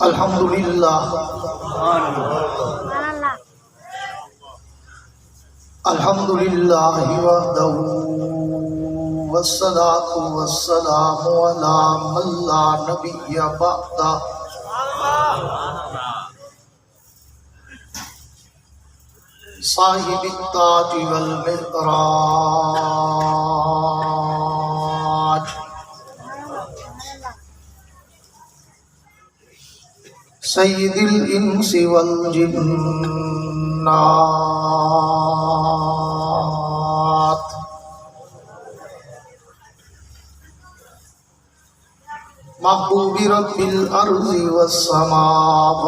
الحمدللہ الحمدللہ وحدہ والصلاة والسلام علی من لا نبی بعدہ صاحب التاج والمعراج سید الانس والجنات محبوب رب الارض والسماوات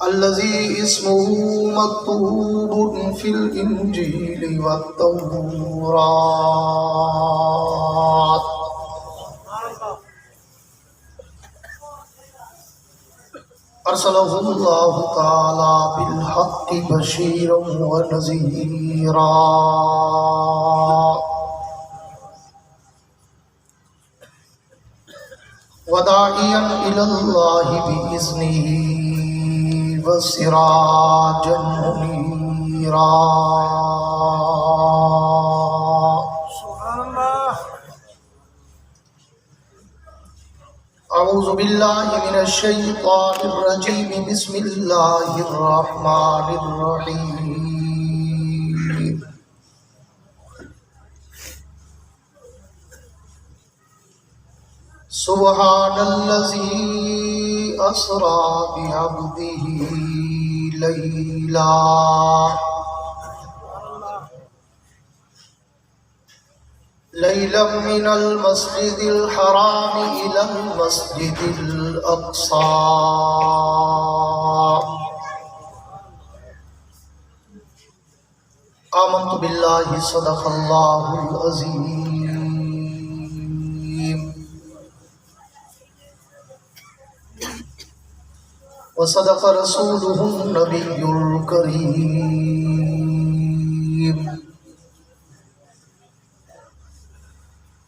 الذي اسمه مكتوب في الإنجيل والتوراة أرسله الله تعالى بالحق بشيرا ونذيرا وداعيا إلى الله بإذنه وسراجا منيرا أعوذ بالله من الشيطان الرجيم بسم الله الرحمن الرحيم سبحان الذي أسرى بعبده ليلا من المسجد الحرام إلى المسجد الأقصى آمنت بالله صدق الله العظيم وصدق رسوله النبي الكريم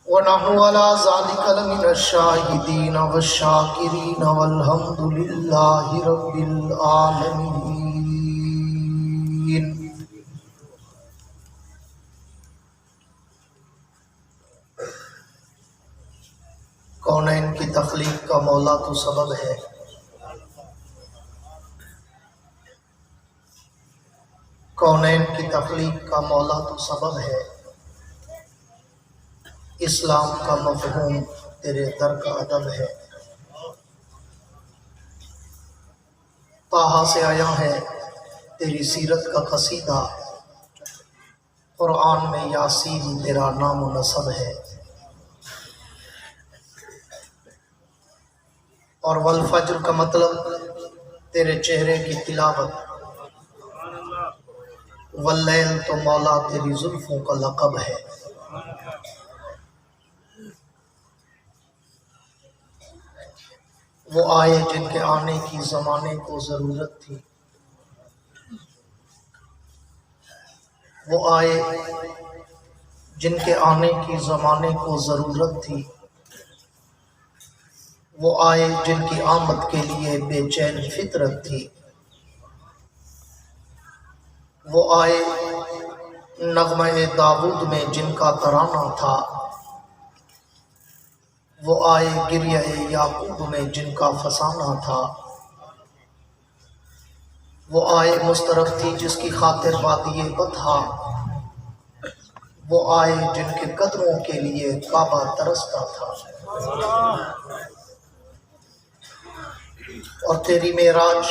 ونحن على ذلك لمن الشاهدين والشاكرين والحمد لله رب العالمين کونین کی تخلیق کا مولا تو سبب ہے، کونین کی تخلیق کا مولا تو سبب ہے، اسلام کا مفہوم تیرے در کا ادب ہے، طٰہٰ سے آیا ہے تیری سیرت کا قصیدہ، قرآن میں یاسین تیرا نام و نسب ہے، اور والفجر کا مطلب تیرے چہرے کی تلاوت، واللیل تو مولا تیری زلفوں کا لقب ہے۔ وہ آئے جن کے آنے کی زمانے کو ضرورت تھی، وہ آئے جن کے آنے کی زمانے کو ضرورت تھی، وہ آئے جن کی آمد کے لیے بے چین فطرت تھی، وہ آئے نغمہ داود میں جن کا ترانہ تھا، وہ آئے گریہ یعقوب میں جن کا فسانہ تھا، وہ آئے مسترف تھی جس کی خاطر وادی بطحا، وہ آئے جن کے قدموں کے لیے کعبہ ترستا تھا، اور تیری معراج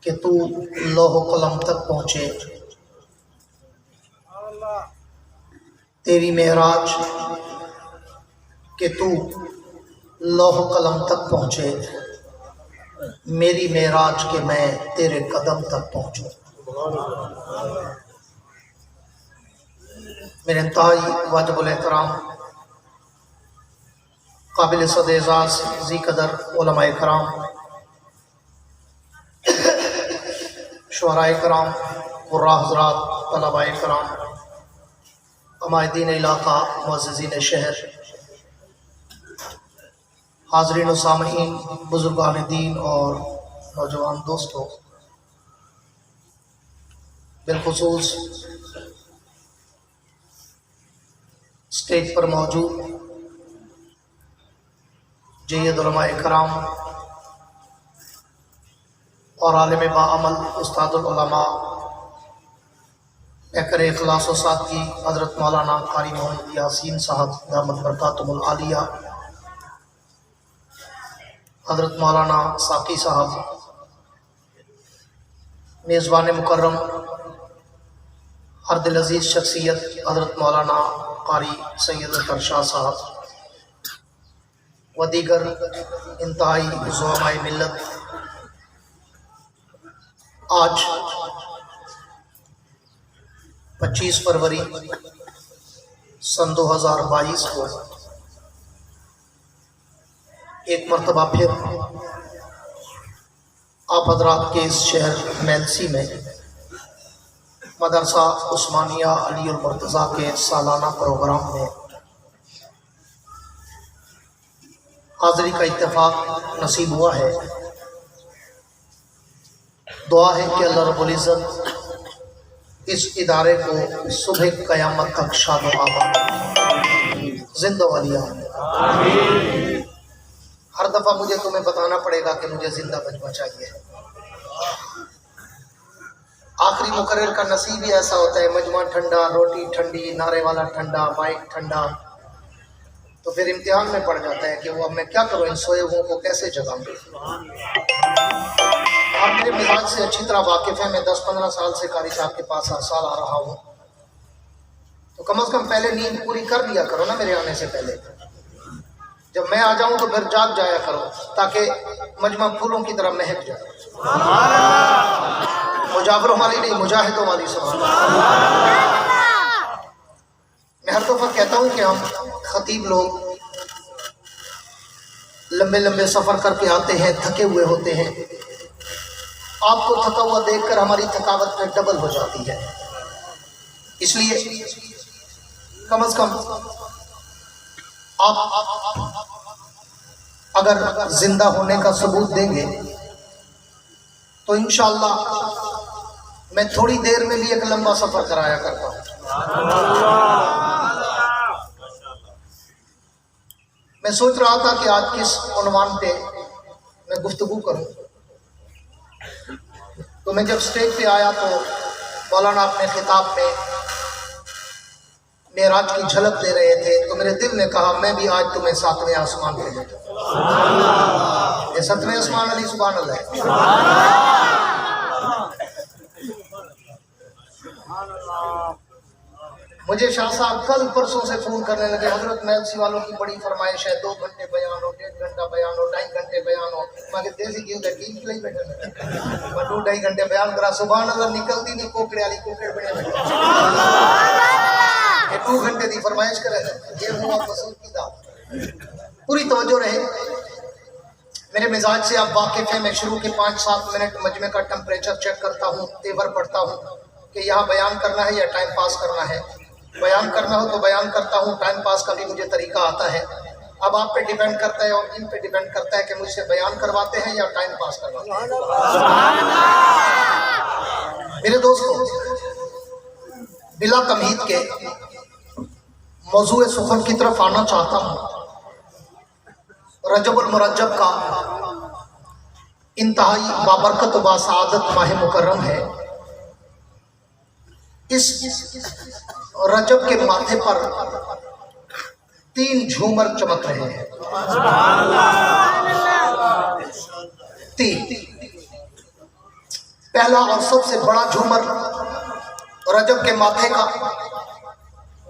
کہ تو لوح و قلم تک پہنچے، تیری معراج کہ تو لوح و قلم تک پہنچے، میری معراج کہ میں تیرے قدم تک پہنچوں۔ میرے انتہائی واجب الاحترام قابل صد اعزاز ذی قدر علماء کرام، شعراء کرام، قراء حضرات، طلباء کرام، عمائدین علاقہ، معززین شہر، حاضرین و سامعین، بزرگان دین اور نوجوان دوستوں، بالخصوص اسٹیج پر موجود جید علماء کرام اور عالم باعمل استاد العلماء پیکر اخلاص و سادگی حضرت مولانا قاری محمد یاسین صاحب دامت برکاتہم العالیہ، حضرت مولانا ساقی صاحب، میزبان مکرم ہر دل عزیز شخصیت حضرت مولانا قاری سید اختر شاہ صاحب و دیگر انتہائی زعماء ملت، آج 25 فروری سن 2022 کو ایک مرتبہ پھر آپ حضرات کے اس شہر میلسی میں مدرسہ عثمانیہ علی المرتضیٰ کے سالانہ پروگرام میں حاضری کا اتفاق نصیب ہوا ہے۔ دعا ہے کہ اللہ رب العزت اس ادارے کو صبح قیامت تک شاد و آباد زندہ والیہ ہر دفعہ مجھے تمہیں بتانا پڑے گا کہ مجھے زندہ بچنا چاہیے۔ آخری مقرر کا نصیب ہی ایسا ہوتا ہے، مجمع ٹھنڈا، روٹی ٹھنڈی، نعرے والا ٹھنڈا، مائک ٹھنڈا، تو پھر امتحان میں پڑ جاتا ہے کہ وہ اب میں کیا کروں، ان سوئے ہوئوں کو کیسے جگاؤں۔ آپ میرے مزاج سے اچھی طرح واقف ہیں، میں 10-15 سال سے قاری صاحب کے پاس ہر سال آ رہا ہوں، تو کم از کم پہلے نیند پوری کر لیا کرو نا میرے آنے سے پہلے۔ جب میں آ جاؤں تو پھر جاگ جایا کرو تاکہ مجمع پھولوں کی طرح مہک جائے۔ مجاوروں والی نہیں، مجاہدوں والی سبحان اللہ۔ میں ہر دفعہ کہتا ہوں کہ ہم خطیب لوگ لمبے لمبے سفر کر کے آتے ہیں، تھکے ہوئے ہوتے ہیں، آپ کو تھکا ہوا دیکھ کر ہماری تھکاوٹ میں ڈبل ہو جاتی ہے، اس لیے کم از کم آپ اگر زندہ ہونے کا ثبوت دیں گے تو انشاءاللہ میں تھوڑی دیر میں بھی ایک لمبا سفر کرایا کرتا ہوں۔ میں سوچ رہا تھا کہ آج کس عنوان پہ میں گفتگو کروں، تو میں جب سٹیج پہ آیا تو مولانا اپنے خطاب میں معراج کی جھلک دے رہے تھے، تو میرے دل نے کہا میں بھی آج تمہیں 7ویں آسمان پہ لے جاؤں۔ یہ 7ویں آسمان علی سبحان اللہ۔ مجھے شاہ صاحب کل پرسوں سے فون کرنے لگے، حضرت میلسی والوں کی بڑی فرمائش ہے، 2 گھنٹے بیان ہو، 1.5 گھنٹہ بیان ہو، 2.5 گھنٹے بیان ہو۔ میں کہ دیسی کیوں کہ ٹیم کے لیے بیٹھے میں 2-2.5 گھنٹے بیان کرا، سبحان اللہ نکلتی نہیں کوکڑے والی کوکڑ بنے بیٹھے، یہ 2 گھنٹے دی فرمائش کرے یہ ہوا رسول کی دعوت۔ پوری توجہ رہے، میرے مزاج سے آپ واقف ہیں، میں شروع کے 5-7 منٹ مجمع کا ٹمپریچر چیک کرتا ہوں، تیور پڑھتا ہوں کہ یہاں بیان کرنا ہے یا ٹائم پاس کرنا ہے۔ بیان کرنا ہو تو بیان کرتا ہوں، ٹائم پاس کا بھی مجھے طریقہ آتا ہے۔ اب آپ پہ ڈیپینڈ کرتا ہے اور ان پہ ڈیپینڈ کرتا ہے کہ مجھ سے بیان کرواتے ہیں یا ٹائم پاس کرواتے ہیں۔ میرے دوستو، بلا تمہید کے موضوع سخن کی طرف آنا چاہتا ہوں۔ رجب المرجب کا انتہائی بابرکت و باسعادت ماہ مکرم ہے۔ اس رجب کے ماتھے پر 3 جھومر چمک رہے ہیں، 3۔ پہلا اور سب سے بڑا جھومر رجب کے ماتھے کا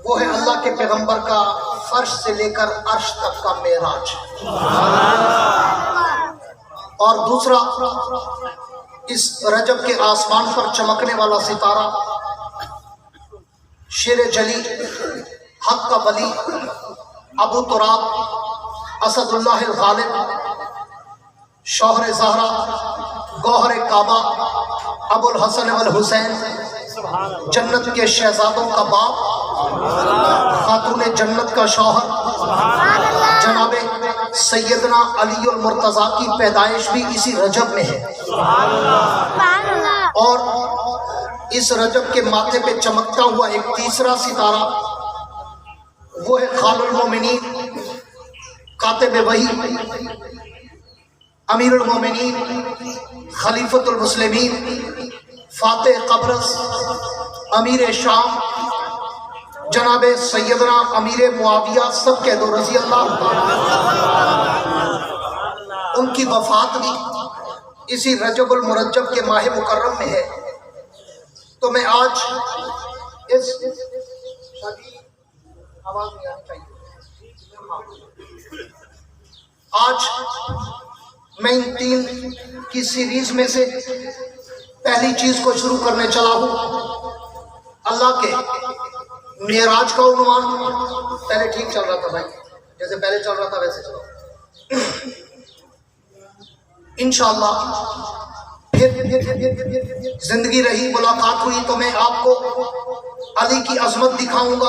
وہ ہے اللہ کے پیغمبر کا فرش سے لے کر عرش تک کا معراج، اور دوسرا اس رجب کے آسمان پر چمکنے والا ستارہ شیر جلی حق کا ولی ابو تراب اسد اللہ الغالب شوہر زہرا گوہر کعبہ ابو الحسن والحسین جنت کے شہزادوں کا باپ خاتون جنت کا شوہر جناب سیدنا علی المرتضیٰ کی پیدائش بھی اسی رجب میں ہے، اور اس رجب کے ماتھے پہ چمکتا ہوا ایک تیسرا ستارہ وہ ہے خال المومنین کاتب وحی امیر المومنین خلیفۃ المسلمین فاتح قبرص امیر شام جناب سیدنا امیر معاویہ سب کہہ دو رضی اللہ، ان کی وفات بھی اسی رجب المرجب کے ماہ مکرم میں ہے۔ تو میں آج اس آواز نہیں آنی چاہیے، آج میں ان 3 کی سیریز میں سے پہلی چیز کو شروع کرنے چلا ہوں، اللہ کے معراج کا عنوان۔ پہلے ٹھیک چل رہا تھا بھائی، جیسے پہلے چل رہا تھا ویسے چلو انشاءاللہ۔ پھر زندگی رہی، ملاقات ہوئی تو میں آپ کو علی کی عظمت دکھاؤں گا،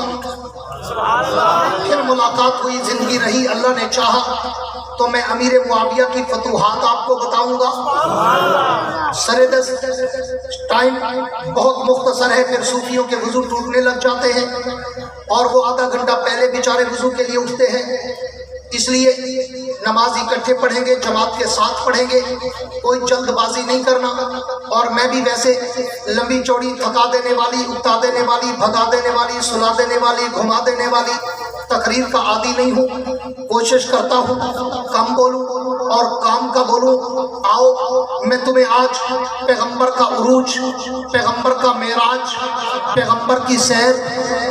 پھر ملاقات ہوئی، زندگی رہی، اللہ نے چاہا تو میں امیر معاویہ کی فتوحات آپ کو بتاؤں گا۔ سردس ٹائم بہت مختصر ہے، پھر صوفیوں کے وضو ٹوٹنے لگ جاتے ہیں اور وہ آدھا گھنٹہ پہلے بیچارے وضو کے لیے اٹھتے ہیں، اس لیے نماز اکٹھے پڑھیں گے، جماعت کے ساتھ پڑھیں گے، کوئی جلد بازی نہیں کرنا۔ اور میں بھی ویسے لمبی چوڑی تھکا دینے والی، اکتا دینے والی، بھگا دینے والی، سلا دینے والی، گھما دینے والی تقریر کا عادی نہیں ہوں، کوشش کرتا ہوں کم بولوں اور کام کا بولوں۔ آؤ میں تمہیں آج پیغمبر کا عروج، پیغمبر کا معراج، پیغمبر کی سیر،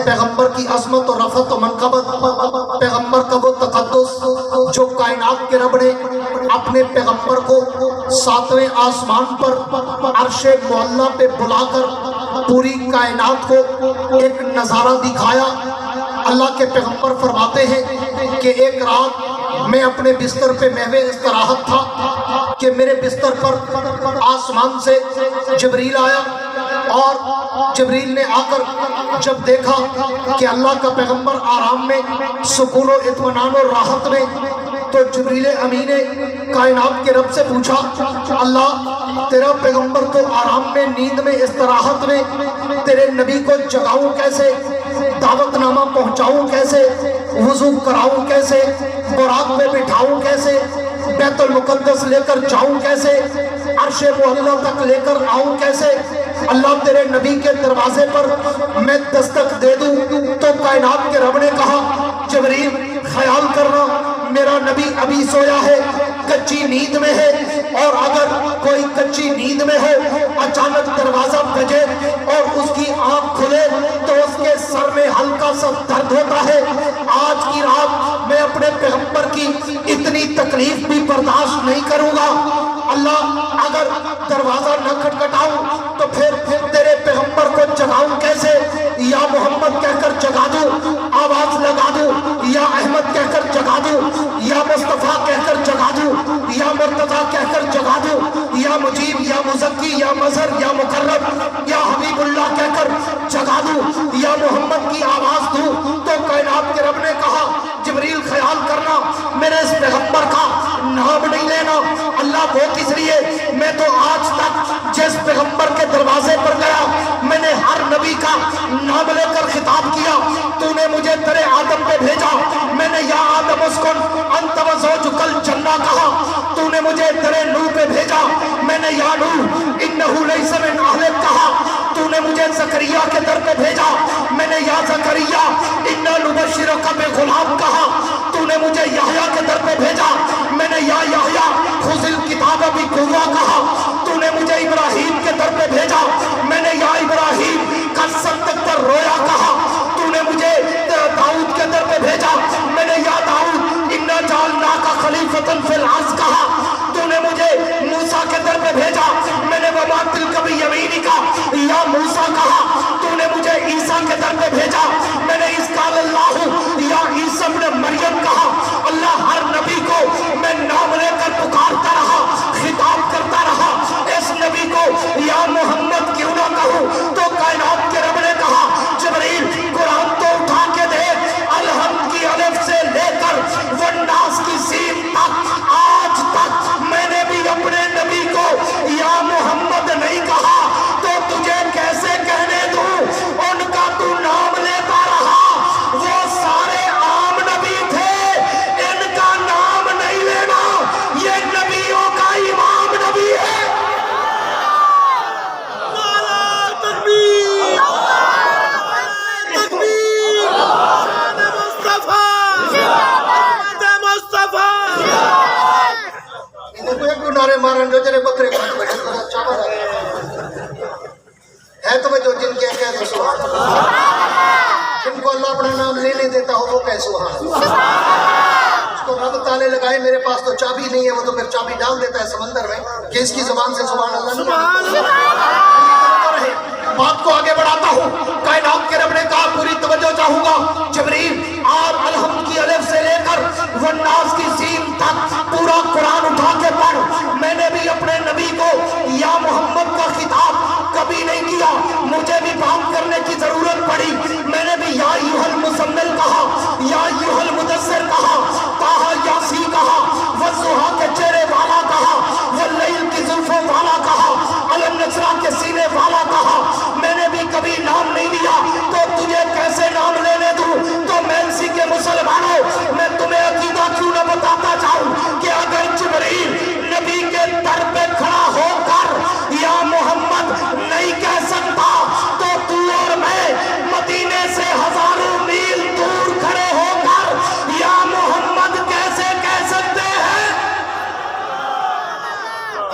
پیغمبر کی عظمت و رفعت و منقبت، پیغمبر کا وہ تقدس جو کائنات کے رب نے اپنے پیغمبر کو 7ویں آسمان پر عرش معلیٰ پہ بلا کر پوری کائنات کو ایک نظارہ دکھایا۔ اللہ کے پیغمبر فرماتے ہیں کہ ایک رات میں اپنے بستر پہ محو استراحت تھا کہ میرے بستر پر آسمان سے جبریل آیا، اور جبریل نے آ کر جب دیکھا کہ اللہ کا پیغمبر آرام میں، سکون و اطمینان و راحت میں، تو جبریل امین کائنات کے رب سے پوچھا، اللہ تیرا پیغمبر تو آرام میں، نیند میں، استراحت میں، تیرے نبی کو جگاؤں کیسے، دعوت نامہ پہنچاؤں کیسے، وضو کراؤں کیسے، براق پہ بٹھاؤں کیسے، بیت المقدس لے کر جاؤں کیسے، عرش معلیٰ تک لے کر آؤں کیسے؟ اللہ تیرے نبی کے دروازے پر میں دستک دے دوں؟ تو کائنات کے رب نے کہا، جبریل خیال کرنا میرا نبی ابھی سویا ہے، کچی نیند میں ہے، اور اگر کوئی کچی نیند میں ہو، اچانک دروازہ بجے اور اس کی آنکھ کھلے تو اس کے سر میں ہلکا سا درد ہوتا ہے۔ آج کی رات میں اپنے پیغمبر کی اتنی تکلیف بھی برداشت نہیں کروں گا۔ اللہ اگر دروازہ نہ کھٹکھٹاؤں تو پھر تیرے پیغمبر کو جگاؤں کیسے؟ یا محمد کہہ کر جگا دوں، آواز لگا دوں، یا احمد کہہ کر جگا دوں، یا مصطفیٰ کہہ کر جگا دوں، یا مرتضیٰ کہہ کر جگا دوں، یا مجیب، یا مزکی، یا مظہر، یا مقرب، یا حبیب اللہ کہہ کر جگا دوں، یا محمد کی آواز دوں؟ تو کائنات کے رب نے کہا، جبریل خیال کرنا میرے اس پیغمبر کا نام نہیں لینا۔ اللہ وہ کس لیے؟ میں تو آج تک جس پیغمبر کے دروازے پر گیا میں نے ہر نبی کا نام لے کر خطاب کیا۔ تو نے مجھے تیرے آدم پہ بھیجا، میں نے یا آدم اسکن انت و زوجک الجنہ کہا۔ تو نے مجھے تیرے نوح پہ بھیجا، میں نے یا نوح انہ لیس من اہلک کہا۔ تو نے مجھے زکریا کے در پہ بھیجا، میں نے یا زکریا انا نبشرک بغلام کہا۔ تو نے مجھے یحییٰ کے در پہ بھیجا، میں نے یا یحییٰ خذ الکتاب بقوہ کہا۔ تو نے مجھے ابراہیم کے در پہ بھیجا، میں نے یا ابراہیم قد صدقت الرؤیا کہا۔ تو نے مجھے داؤد کے در پہ بھیجا، میں نے یا داؤد انا جعلناک خلیفۃ فی الارض کہا۔ تو نے مجھے موسیٰ کے در پہ بھیجا، میں نے وما تلک بیمینک یا موسیٰ کہا۔ تو نے مجھے عیسیٰ کے در پہ بھیجا، میں نے اس کا قال اللہ یا عیسی ابن مریم کہا، اللہ ہر نبی کو میں نام لے کر پکارتا رہا، خطاب کرتا رہا، اس نبی کو یا محمد کیوں نہ کہوں؟ تو کائنات کے رب نے کہا جبریل قرآن تو اٹھا کے دے، الحمد کی الف سے لے کر والناس کی سین تک، آج تک میں نے بھی اپنے نبی کو یا محمد نہیں کہا، تو تجھے کیسے کہنے دوں؟ ان کا تو نام لیتا رہا، وہ سارے عام نبی تھے، ان کا نام نہیں لینا، یہ نبیوں کا امام نبی ہے۔ نعرہ تکبیر، تکبیر، شان مصطفیٰ، محمد مصطفیٰ۔ انہیں کوئی ایک نعرے مارن جو جنہیں بکرے کھانے بیٹھے خدا چاہا رہا ہے تو میں جو جن کے کہہ دو سبحان اللہ، جن کو اللہ اپنا نام لینے دیتا ہو وہ کہہ سبحان اللہ، اس کو رب تالے لگائے، میرے پاس تو چابی نہیں ہے، وہ تو پھر چابی ڈال دیتا ہے سمندر میں کہ اس کی زبان سے سبحان اللہ نہیں آتا۔ بات کو آگے بڑھاتا ہوں، کائنات کے رب نے کہا پوری توجہ چاہوں گا جبریل آپ الحمد کی الف سے لے کر والناس کی سین تک پورا قرآن اٹھا کے پڑھ۔ میں نے بھی اپنے نبی کو یا محمد کا خطاب کبھی نہیں کیا، مجھے بھی بات کرنے کی ضرورت پڑی، میں نے بھی یا ایھا المزمل کہا، یا ایھا المدثر کہا، طٰہٰ یاسین کہا، والضحیٰ کے چہرے والا کہا، واللیل کی زلفوں والا کہا، الم نشرح کے سینے والا کہا، میں نے بھی کبھی نام نہیں لیا، تو تجھے کیسے نام لینے دوں؟ تو میں اسی کے مسلمانوں، میں تمہیں عقیدہ کیوں نہ بتاتا جاؤں کہ اگر جبریل نبی کے در پہ کھڑا ہو کر یا محمد نہیں کہہ سکتا، تو تو اور میں مدینے سے ہزاروں میل دور کھڑے ہو کر یا محمد کیسے کہہ سکتے ہیں؟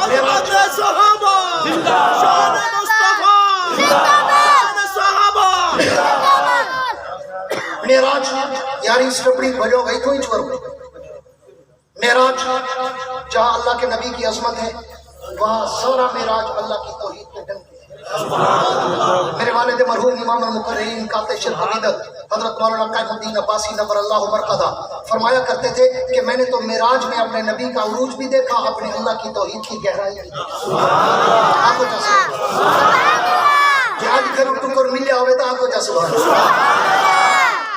عظمت صحابہ، شان مصطفیٰ، شان صحابہ۔ معراج یاری اس ربڑی بھجو گئی تو ہی چھوڑ معراج جہاں اللہ کے نبی کی عظمت ہے، وہاں سارا معراج اللہ کی توحید کے ڈنکے ہیں۔ میرے والد مرحوم امام المقررین قاطع شرح عقیدت حضرت مولانا قائم الدین عباسی نور اللہ مرقدہ فرمایا کرتے تھے کہ میں نے تو معراج میں اپنے نبی کا عروج بھی دیکھا، اپنے اللہ کی توحید کی گہرائی بھی دیکھی۔ آپ کو کہ آج گھر ٹکر ملیا ہوئے تو آپ کو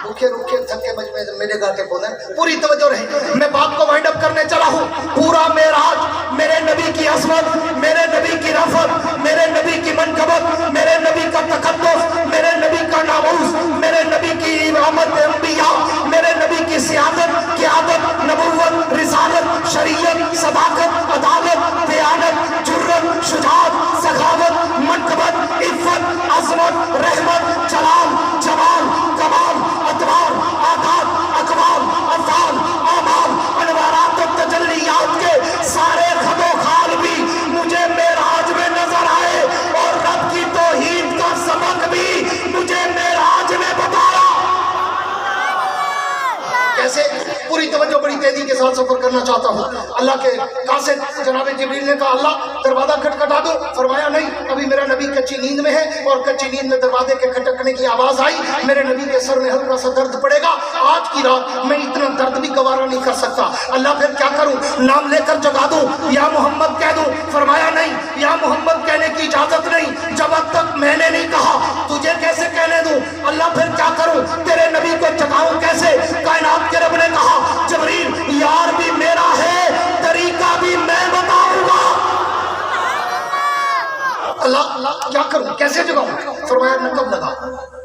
رکھے رکھے تھکے بج میں میرے گاٹے کو دیں، پوری توجہ رہے، میں بات کو وائنڈ اپ کرنے چلا ہوں۔ پورا معراج میرے نبی کی عظمت، میرے نبی کی رفعت، میرے نبی کی منقبت، میرے نبی کا تقدس، میرے نبی کا ناموس، میرے نبی کی امامت انبیاء، میرے نبی کی سیادت، قیادت، نبوت، رسالت، شریعت، صداقت، عدالت، دیانت، جرت، شجاعت، سخاوت، منقبت، عفت، عظمت، رحمت، جلال، جمال، کمال، ادوار، آداب، اقوال، افعال، اعمال، انوارات و تجلیات کے سارے خد و خال بھی مجھے معراج میں نظر آئے، اور رب کی توحید کا سبق بھی مجھے معراج میں بتایا۔ کیسے؟ پوری توجہ بڑی تیزی کے ساتھ سفر کرنا چاہتا ہوں۔ اللہ کے قاصد جناب جبریل نے کہا اللہ دروازہ کھٹکھٹا دو، فرمایا نہیں، ابھی میرا نبی کچی نیند میں ہے، اور کچی نیند میں دروازے کے کھٹکنے کی آواز آئی، میرے نبی کے سر میں ہلکا سا درد پڑے گا، آج کی رات میں اتنا درد بھی گوارا نہیں کر سکتا، اللہ پھر کیا کروں؟ نام لے کر جگا دوں یا محمد کہہ دوں؟ فرمایا نہیں، یا محمد کہنے کی اجازت نہیں، جب تک میں نے نہیں کہا تجھے کیسے کہنے دوں؟ اللہ پھر کیا کروں؟ تیرے نبی کو جگاؤں کیسے؟ کائنات کے رب نے کہا جبریل یار بھی میرا ہے، طریقہ بھی میں بتاؤں گا۔ اللہ کیا کروں؟ کیسے جگاؤں؟ فرمایا نقب لگا،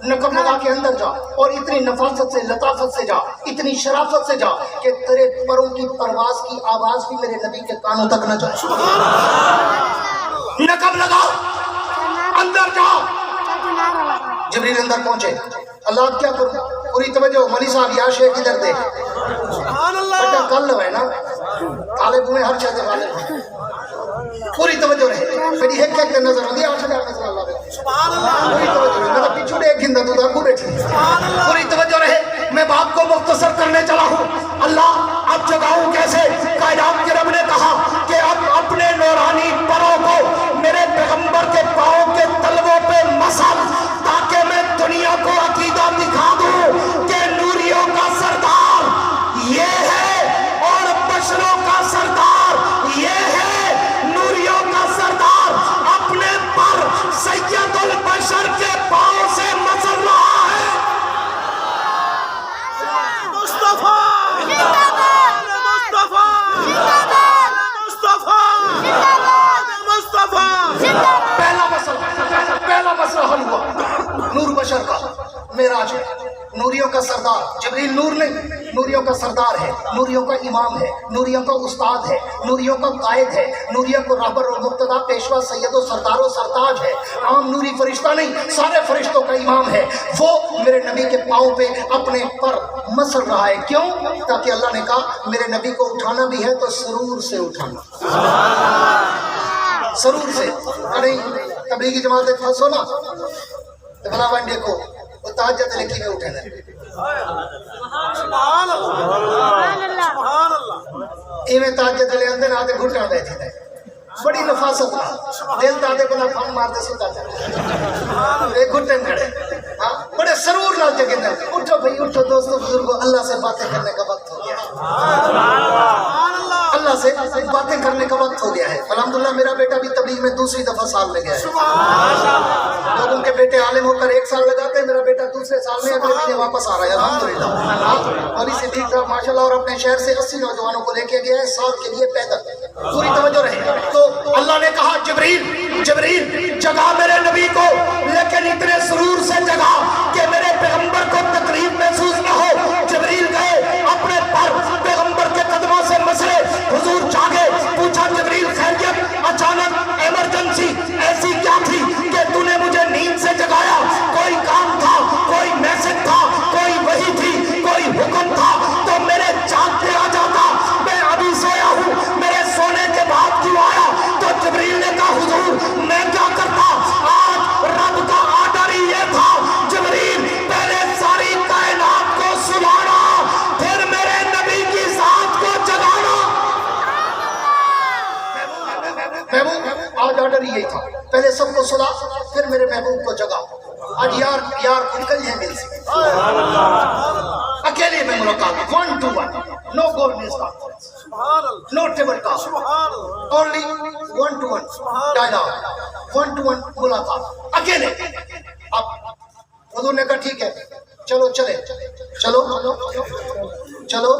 نقب لگا کے اندر جا، اور اتنی نفاست سے، لطافت سے جا، اتنی شرافت سے جا کہ تیرے پروں کی پرواز کی آواز بھی میرے نبی کے کانوں تک نہ جائے۔ نقب لگا، اندر جا۔ جبریل اندر پہنچے، اللہ کیا کروں؟ پوری توجہ، ملی صاحب یا شیخ ادھر دیکھ، بیٹا کل ہے نا طالب ہوئے ہر چیز غالب ہیں، پوری توجہ رہے، پھر ایک ایک نظر آندی آٹھ ہزار نظر اللہ رہے، پوری توجہ رہے، میں پیچھو ایک گھندہ تو داکو بیٹھی، پوری توجہ رہے، میں بات کو مختصر کرنے چلا ہوں۔ اللہ اب جگاؤں کیسے؟ کائنات کے رب نے کہا کہ اب اپنے نورانی پروں کو میرے پیغمبر کے پاؤں کے تلووں پہ مسل، تاکہ میں دنیا کو عقیدہ دکھا دوں کہ پہلا مسئلہ حل ہوا. نور بشر کا معراج ہے. نوریوں کا سردار جبریل نور نہیں، نوریوں کا سردار ہے، نوریوں کا امام ہے، نوریوں کا استاد ہے، نوریوں کا قائد ہے، نوریوں کو رہبر و مقتدا پیشوا سید و سردار و سرتاج ہے. عام نوری فرشتہ نہیں، سارے فرشتوں کا امام ہے. وہ میرے نبی کے پاؤں پہ اپنے پر مسل رہا ہے. کیوں؟ تاکہ اللہ نے کہا میرے نبی کو اٹھانا بھی ہے تو سرور سے اٹھانا. سرور سے. نہیں تبلیغی جماعت پھنسو نا تو بلا بھائی دیکھو وہ تہجد لکھی میں اٹھے نا سبحان اللہ سبحان اللہ. ایویں تہجد لے اندر آتے گھٹنا بیٹھے تھے بڑی نفاست تھا. دل دادے کو نہ پھم مارتے ستا جائے ایک گھٹن کھڑے. ہاں بڑے سرور نال جگہ دے اٹھو بھائی اٹھو دوستو بزرگو اللہ سے باتیں کرنے کا وقت ہو گیا. اللہ سے باتیں کرنے کا وقت ہو گیا ہے. الحمدللہ میرا بیٹا بھی تبلیغ میں دوسری دفعہ سال میں گیا ہے. لوگوں کے بیٹے عالم ہو کر 1 سال لگاتے ہیں، میرا بیٹا دوسرے سال میں اگلے مہینے واپس آ رہا ہے الحمدللہ. اور اسی صدیق صاحب ماشاءاللہ اور اپنے شہر سے 80 نوجوانوں کو لے کے گیا ہے سال کے لیے پیدل. پوری توجہ رہے. تو اللہ نے کہا جبریل جگا میرے نبی کو، لیکن اتنے سرور سے جگا کہ میرے پیغمبر کو تکلیف محسوس نہ ہو. جبریل گئے اپنے پر پیغمبر کے قدموں سے مسلے. حضور جاگے، پوچھا جبریل خیریت؟ اچانک ایمرجنسی ایسی کیا تھی کہ تو نے مجھے نیند سے جگایا؟ کوئی کام تھا، کوئی میسج تھا، کوئی وحی تھی، کوئی حکم تھا تو میرے جاگ پہ آ جاتا. میں ابھی سویا ہوں، میرے سونے کے بعد کیوں آیا؟ تو جبریل نے کہا حضور میں کیا کرتا، آج رب کا آرڈر ہی یہ تھا جبریل پہلے ساری کائنات کو سلانا پھر میرے نبی کی ذات کو جگانا. محبوب آج آرڈر ہی یہی تھا، پہلے سب کو سلا پھر میرے محبوب کو جگا. آج یار نکل ہے دل سے. اکیلے میں ملاقات 1 to 1 نو گول میز conference no table talk only 1 to 1 dialogue 1 to 1 ملاقات اکیلے. اب حضور نے کہا ٹھیک ہے چلو چلے چلو چلو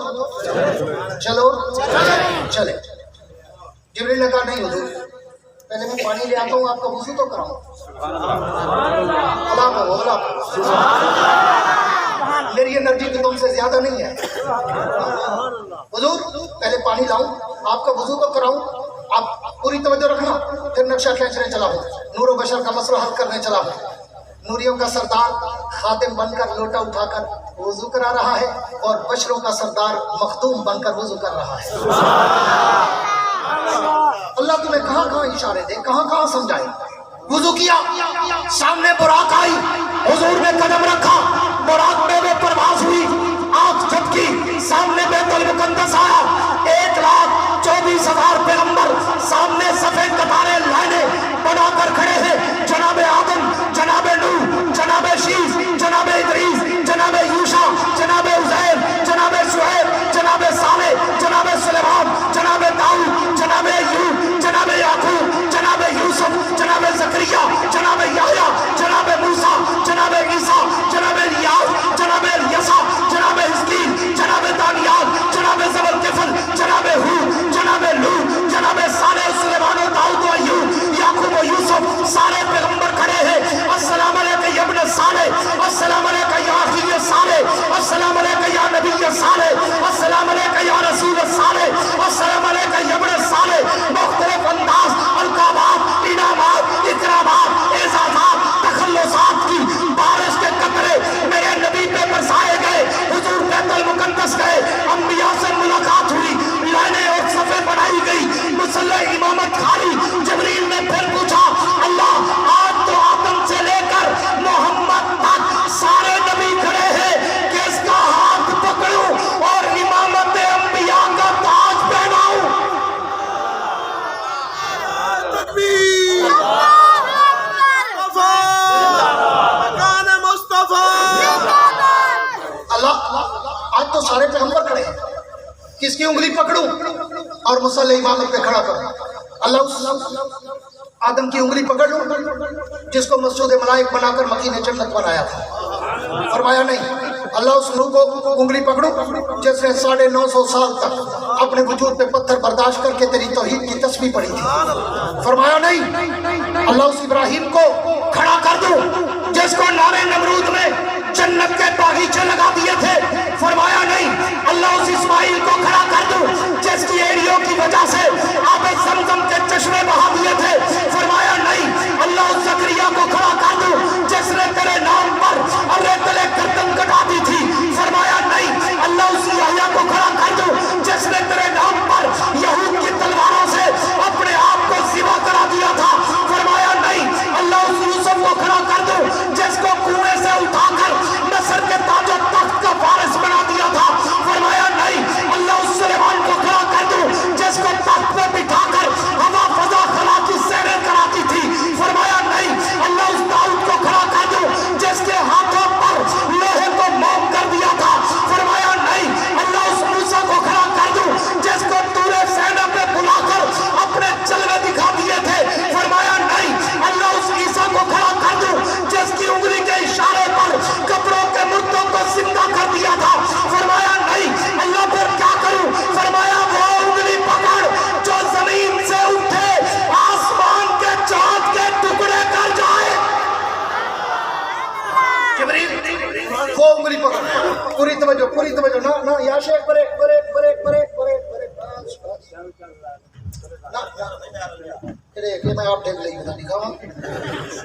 چلو چلے. جبریل نے کہا نہیں حضور پہلے میں پانی لے آتا ہوں آپ کا وضو تو کراؤں. میری انرجی تو تم سے زیادہ نہیں ہے. حضور پہلے پانی لاؤں آپ کا وضو تو کراؤں. آپ پوری توجہ رکھنا. پھر نقشہ کھینچنے چلا ہوں، نور و بشر کا مسئلہ حل کرنے چلا ہوں. نوریوں کا سردار خادم بن کر لوٹا اٹھا کر وضو کرا رہا ہے اور بشروں کا سردار مخدوم بن کر وضو کر رہا ہے. اللہ تمہیں کہاں کہاں اشارے دے، کہاں کہاں سمجھائے. وضو کیا، سامنے براق آئی، حضور نے قدم رکھا، براق میں وہ پرواز ہوئی، آنکھ جھپکی، سامنے بیت المقدس آیا. 1,24,000 پیغمبر سامنے سفید قطاریں لائنیں بنا کر کھڑے ہیں. جناب آدم، جناب نوح، جناب شیس، جناب ادریس، جناب یوشع، جناب عزیر، جناب شعیب، جناب صالح، جناب سلیمان، جناب داؤد، جناب ایوب، جناب یعقوب، جناب یوسف، جناب زکریا، جناب یحییٰ، جناب موسیٰ، جناب عیسیٰ، جناب الیاس، جناب الیسع، جناب حزقیل، جناب دانیال، جناب ذوالکفل، جناب ہود، جناب لوط، جناب صالح، سلیمان و داؤد و ایوب، یعقوب و یوسف، سارے پیغمبر کھڑے ہیں. السلام علیکم یا ابن صالح، السلام علیکم یا اخی صالح، السلام علیکم یا نبی صالح، السلام علیکم یا رسول صالح، السلام علیکم یا ابن صالح. مختلف انداز، القابات، انعامات، اکرامات، اعزازات، تخلصات کی بارش کے قطرے میرے نبی پہ برسائے گئے. حضور بیت المقدس گئے، انبیاء سے ملاقات ہوئی، لائنیں اور صفیں بنائی گئی، مصلی امامت کھائی. جبریل نے پھر پوچھا اللہ آج تو آدم سے لے کر محمد تک سارے نبی کھڑے ہیں، کس کا ہاتھ پکڑوں اور امامت انبیاء کا تاج پہناؤں؟ تکبیر مکان مصطفیٰ. اللہ آج تو سارے پیغمبر کھڑے ہیں، کس کی انگلی پکڑوں اور مصلی امامت پہ کھڑا کروں؟ اللہ اس آدم کی انگلی پکڑ لوں جس کو مسجود ملائک بنا کر مکین جنت بنایا تھا. فرمایا نہیں، اللہ اس روح کو انگلی پکڑو جس نے 950 سال تک اپنے وجود پہ پتھر برداشت کر کے تیری توحید کی تسبیح پڑھی تھی. فرمایا نہیں اللہ اس ابراہیم کو کھڑا کر دوں جس کو نارے نمرود میں جنت کے باغیچے لگا دیے تھے. فرمایا نہیں اللہ اس اسماعیل کو کھڑا کر دوں جس کی ایڑیوں کی وجہ سے آب زمزم کے چشمے بہا دیے تھے. فرمایا نہیں اللہ اس زکریا کو کھڑا کر دوں جس نے تیرے نام پر ارے تلے گردن کٹا دی تھی. فرمایا نہیں اللہ اس یحییٰ کو کھڑا کر دوں جس نے تیرے نام پر یہود کی تلواروں سے اپنے آپ کو ذبح کرا دیا تھا. فرمایا نہیں اللہ اس یوسف کو کھڑا کر دوں جس کو کنویں سے اٹھا کر مصر کے تاج و تخت کا وارث بنا دیا تھا. فرمایا نہیں اللہ اس سلیمان کو کھڑا کر دوں جس کو تخت پہ بٹھا کر ہوا فضا خلا کی سیریں کراتی تھی. فرمایا نہیں اللہ اس داؤد کو کھڑا کر دوں جس کے ہاتھوں پر لوہے کو موم کر دیا تھا. فرمایا نہیں اللہ اس موسیٰ کو کھڑا کر دوں جس کو طور سینا پہ بلا کر اپنے جلوے دکھا دیے تھے. فرمایا نہیں اللہ اس عیسیٰ کو کھڑا کر دوں جس کی انگلی کے اشارے پر کپڑوں کے مردوں کو زندہ کر دیا تھا. فرمایا نہیں اللہ پھر کیا کروں. فرمایا وہ انگلی پکڑ جو زمین سے اٹھے آسمان کے چاند کے ٹکڑے کر جائے. جبریل وہ انگلی پکڑ پوری توجہ نہ یا شیخ بریک کہ میں آپ ٹھیک لئی بتا دکھاؤں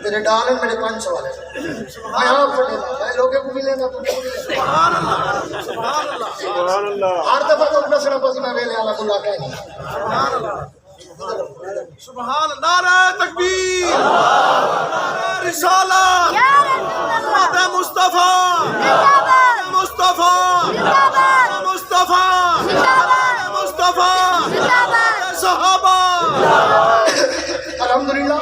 تیرے ڈالن میرے 5 سوال ہے میں آپ کو لینا میں لوگوں کو بھی لینا تمہیں کو بھی لینا. سبحان اللہ ہر دفعہ تو اپنا سڑا پسی میں ویلے اللہ اللہ کہیں نہیں. سبحان اللہ. نعرہ تکبیر نعرہ رسالت محمد مصطفیٰ مصطفیٰ مصطفیٰ مصطفیٰ صحابہ. الحمدللہ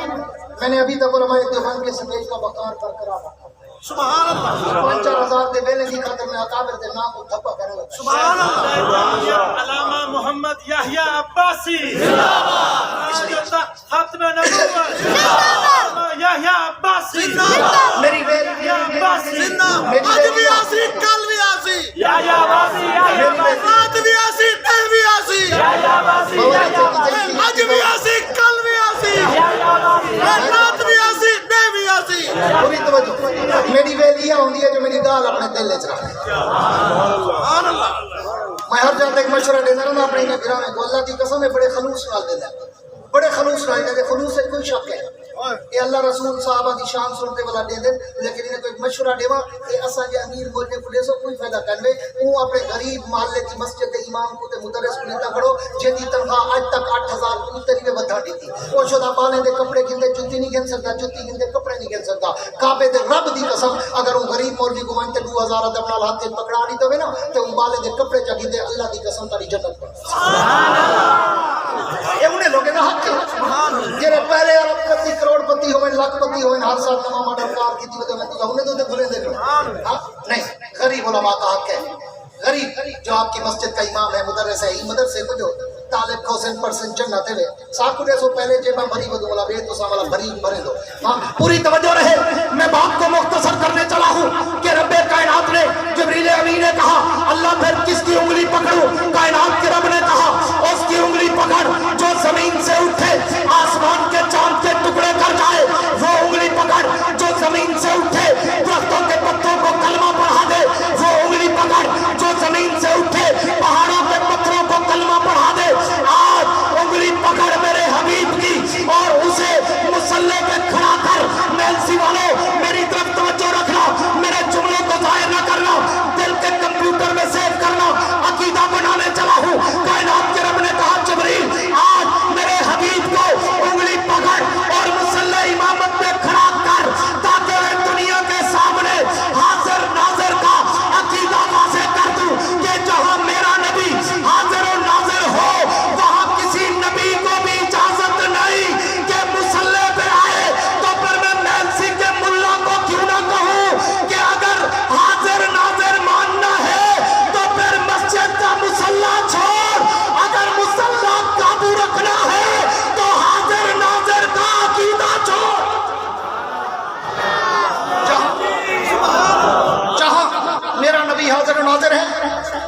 میں نے ابھی تک علماء دیوبند کے سمیج کا وقار برقرار رکھا. سبحان اللہ 5-4 ہزار دے ویلے کی خاطر میں اکابر دے نام کو دھپا کروں گا. سبحان اللہ. علامہ محمد یحییٰ عباسی ختم نبوت یحییٰ عباسی میری ویل آج بھی آسی کل بھی آسی یحییٰ عباسی رات بھی آسی دن بھی آسی آج بھی آسی کل بھی آسی رات بھی آسی دن بھی آسی. پوری توجہ میری ویل یہ ہوندی ہے جو میری گال اپنے دل وچ رکھے. سبحان اللہ. میں ہر جگہ ایک مشورہ دینا رہا اپنے انہیں گھرانے کو اللہ کی قسم ہے بڑے خلوص نال دینا بڑے خلوص نال دینا. خلوص سے کوئی شک ہے یہ اللہ رسول صحابہ کی شان سنتے والا دے دیں لیکن انہیں کوئی مشورہ دیوا کہ اسا جے امیر بولنے کو دیسو کوئی فائدہ کرنے وہ اپنے غریب محلے کی مسجد کے امام کو تے مدرس کو نہیں کرو جن کی تنخواہ آج تک 8000 کو تری میں بتا دی تھی. وہ شدہ پانے دے کپڑے گھندے جتی نہیں گھن سکتا جتی گھندے کپڑے نہیں گھن سکتا. کعبے دے رب دی قسم اگر وہ غریب مولوی کو مانتے 2000 ادب نال ہاتھ پکڑا نہیں تو نا تے ان بالے دے کپڑے چا گھندے اللہ دی قسم تاری جنت پر. سبحان اللہ. یہ انہیں لوگوں کا حق ہے جڑے پہلے عرب پتی کروڑ پتی ہوئے لاکھ پتی ہوئے ہر سال نواں ماڈل کار کی تھی میں تو انہیں تو بھولے دے نہیں. غریب علماء کا حق ہے. غریب جو آپ کی مسجد کا امام ہے مدرس ہے مدرسے کو جو طالب کو 100% جنت ہے ساکو دے سو پہلے جے میں بھری بدو والا بے تو سا والا بھری بھرے دو. پوری توجہ رہے میں بات کو مختصر کرنے چلا ہوں کہ رب کائنات نے جبریل امین نے کہا اللہ پھر کس کی انگلی پکڑوں. کائنات کے رب نے کہا اس کی انگلی پکڑ جو زمین سے اٹھے آسمان کے چاند کے ٹکڑے کر جائے. وہ انگلی پکڑ جو زمین سے اٹھے درختوں کے پتوں کو کلمہ پڑھا دے. وہ انگلی پکڑ جو زمین سے اٹھے پہاڑوں کے پتھروں کو کلمہ پڑھا دے. آج انگلی پکڑ میرے حبیب کی اور اسے مسلح پہ کھڑا کر. میلسی والوں میری طرف توجہ رکھنا میرے جملوں کو ظاہر نہ کرنا دل کے کمپیوٹر میں سیو کرنا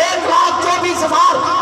1,24,000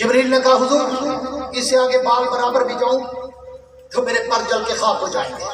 جبریل نے کہا حضور اس سے آگے بال برابر بھی جاؤں تو میرے پر جل کے خاک ہو جائیں گے.